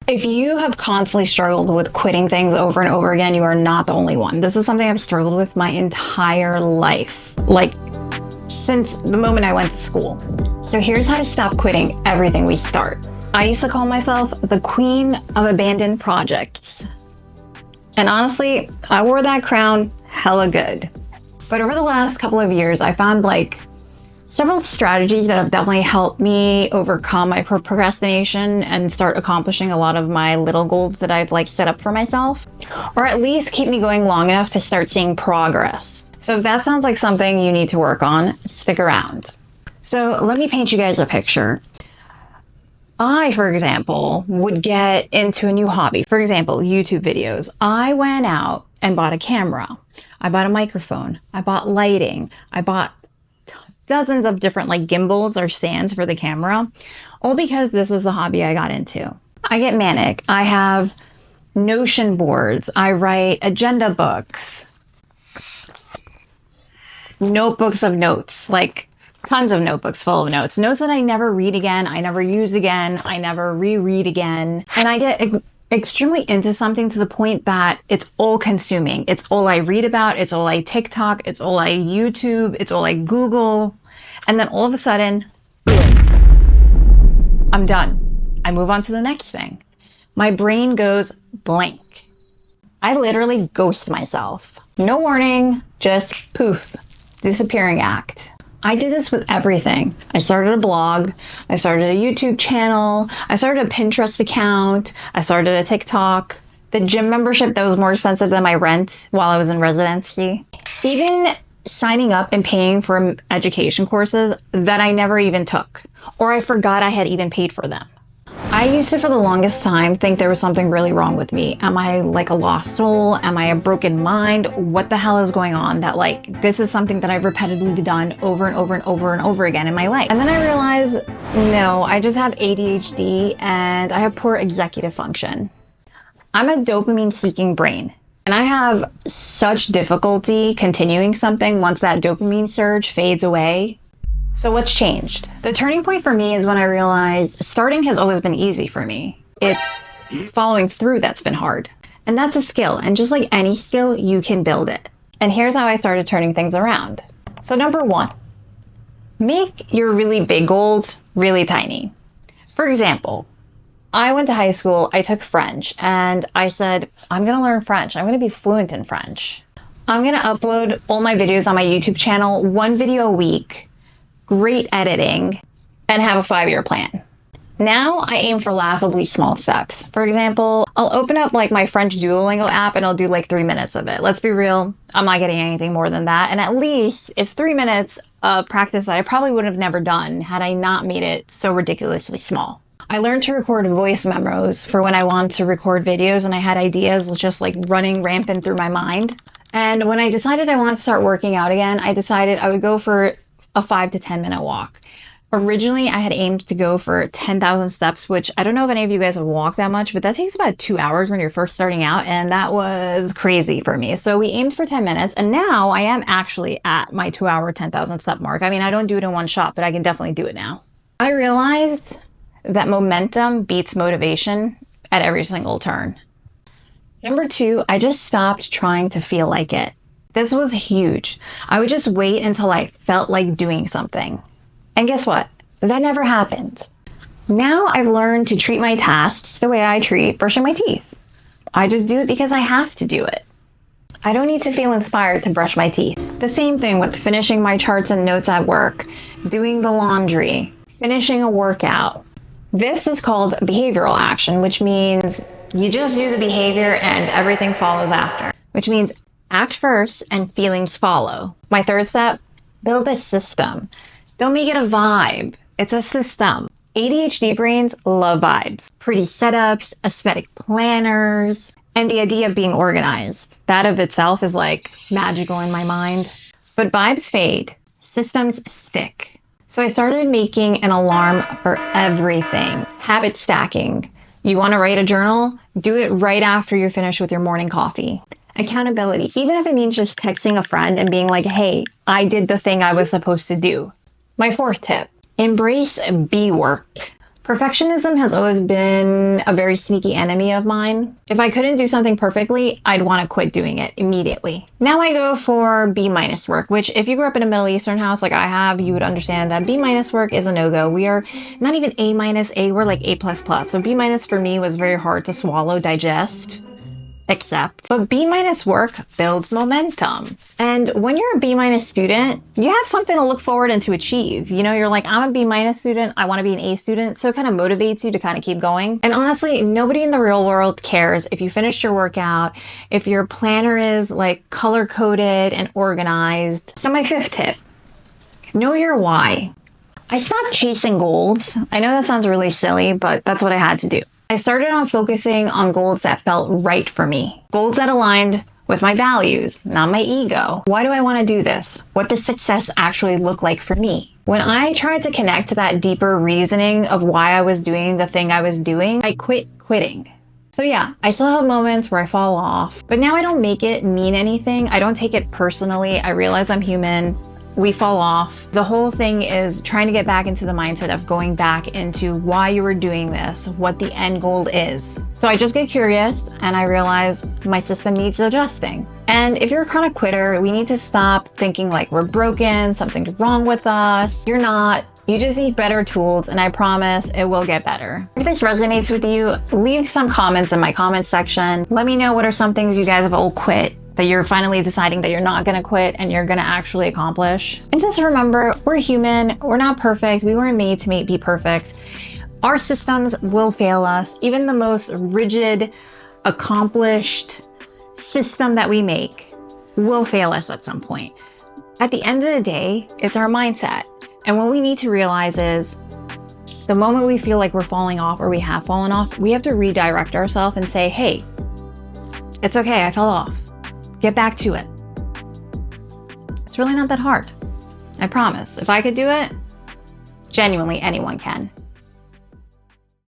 If you have constantly struggled with quitting things over and over again, you are not the only one. This is something I've struggled with my entire life, like since the moment I went to school. So here's how to stop quitting everything we start. I used to call myself the queen of abandoned projects. And honestly, I wore that crown hella good. But over the last couple of years, I found several strategies that have definitely helped me overcome my procrastination and start accomplishing a lot of my little goals that I've set up for myself, or at least keep me going long enough to start seeing progress. So if that sounds like something you need to work on, stick around. So let me paint you guys a picture. I, for example, would get into a new hobby. For example, YouTube videos. I went out and bought a camera. I bought a microphone. I bought lighting. I bought dozens of different gimbals or stands for the camera, all because this was the hobby I got into. I get manic. I have Notion boards. I write agenda books, notebooks of notes, tons of notebooks full of notes that I never read again, I never use again, I never reread again. And I get extremely into something to the point that it's all consuming. It's all I read about. It's all I TikTok. It's all I YouTube. It's all I Google. And then all of a sudden, boom, I'm done. I move on to the next thing. My brain goes blank. I literally ghost myself. No warning, just poof, disappearing act. I did this with everything. I started a blog, I started a YouTube channel, I started a Pinterest account, I started a TikTok, the gym membership that was more expensive than my rent while I was in residency, even signing up and paying for education courses that I never even took, or I forgot I had even paid for them. I used to, for the longest time, think there was something really wrong with me. Am I a lost soul? Am I a broken mind? What the hell is going on that this is something that I've repetitively done over and over and over and over again in my life? And then I realized, no, I just have ADHD and I have poor executive function. I'm a dopamine seeking brain. And I have such difficulty continuing something once that dopamine surge fades away. So what's changed? The turning point for me is when I realized starting has always been easy for me. It's following through that's been hard. And that's a skill. And just like any skill, you can build it. And here's how I started turning things around. So number one, make your really big goals really tiny. For example, I went to high school, I took French, and I said, I'm gonna learn French. I'm gonna be fluent in French. I'm gonna upload all my videos on my YouTube channel, 1 video a week, great editing, and have a 5-year plan. Now I aim for laughably small steps. For example, I'll open up my French Duolingo app and I'll do 3 minutes of it. Let's be real, I'm not getting anything more than that. And at least it's 3 minutes of practice that I probably would have never done had I not made it so ridiculously small. I learned to record voice memos for when I wanted to record videos and I had ideas just running rampant through my mind. And when I decided I wanted to start working out again, I decided I would go for a 5 to 10 minute walk. Originally, I had aimed to go for 10,000 steps, which I don't know if any of you guys have walked that much, but that takes about 2 hours when you're first starting out. And that was crazy for me. So we aimed for 10 minutes. And now I am actually at my 2-hour, 10,000 step mark. I mean, I don't do it in one shot, but I can definitely do it now. I realized that momentum beats motivation at every single turn. Number 2, I just stopped trying to feel like it. This was huge. I would just wait until I felt like doing something. And guess what? That never happened. Now I've learned to treat my tasks the way I treat brushing my teeth. I just do it because I have to do it. I don't need to feel inspired to brush my teeth. The same thing with finishing my charts and notes at work, doing the laundry, finishing a workout. This is called behavioral action, which means you just do the behavior and everything follows after, which means act first and feelings follow. My third step, build a system. Don't make it a vibe. It's a system. ADHD brains love vibes. Pretty setups, aesthetic planners, and the idea of being organized. That of itself is magical in my mind. But vibes fade. Systems stick. So I started making an alarm for everything. Habit stacking. You want to write a journal? Do it right after you're finished with your morning coffee. Accountability, even if it means just texting a friend and being hey, I did the thing I was supposed to do. My 4th tip, embrace B work. Perfectionism has always been a very sneaky enemy of mine. If I couldn't do something perfectly, I'd want to quit doing it immediately. Now I go for B- work, which if you grew up in a Middle Eastern house like I have, you would understand that B- work is a no-go. We are not even A-, we're like A++. So B- for me was very hard to swallow, digest. But B- work builds momentum. And when you're a B- student, you have something to look forward and to achieve. You know, you're like, I'm a B- student, I want to be an A student. So it kind of motivates you to kind of keep going. And honestly, nobody in the real world cares if you finished your workout, if your planner is like color coded and organized. So my fifth tip, know your why. I stopped chasing goals. I know that sounds really silly, but that's what I had to do. I started on focusing on goals that felt right for me. Goals that aligned with my values, not my ego. Why do I want to do this? What does success actually look like for me? When I tried to connect to that deeper reasoning of why I was doing the thing I was doing, I quit quitting. So yeah, I still have moments where I fall off, but now I don't make it mean anything. I don't take it personally. I realize I'm human. We fall off. The whole thing is trying to get back into the mindset of going back into why you were doing this, what the end goal is. So I just get curious and I realize my system needs adjusting. And if you're a chronic quitter, we need to stop thinking like we're broken, something's wrong with us. You're not. You just need better tools, and I promise it will get better. If this resonates with you, leave some comments in my comment section. Let me know what are some things you guys have all quit that you're finally deciding that you're not gonna quit and you're gonna actually accomplish. And just remember, we're human, we're not perfect, we weren't made to be perfect. Our systems will fail us. Even the most rigid, accomplished system that we make will fail us at some point. At the end of the day, it's our mindset. And what we need to realize is the moment we feel like we're falling off or we have fallen off, we have to redirect ourselves and say, hey, it's okay, I fell off. Get back to it. It's really not that hard. I promise. If I could do it, genuinely anyone can.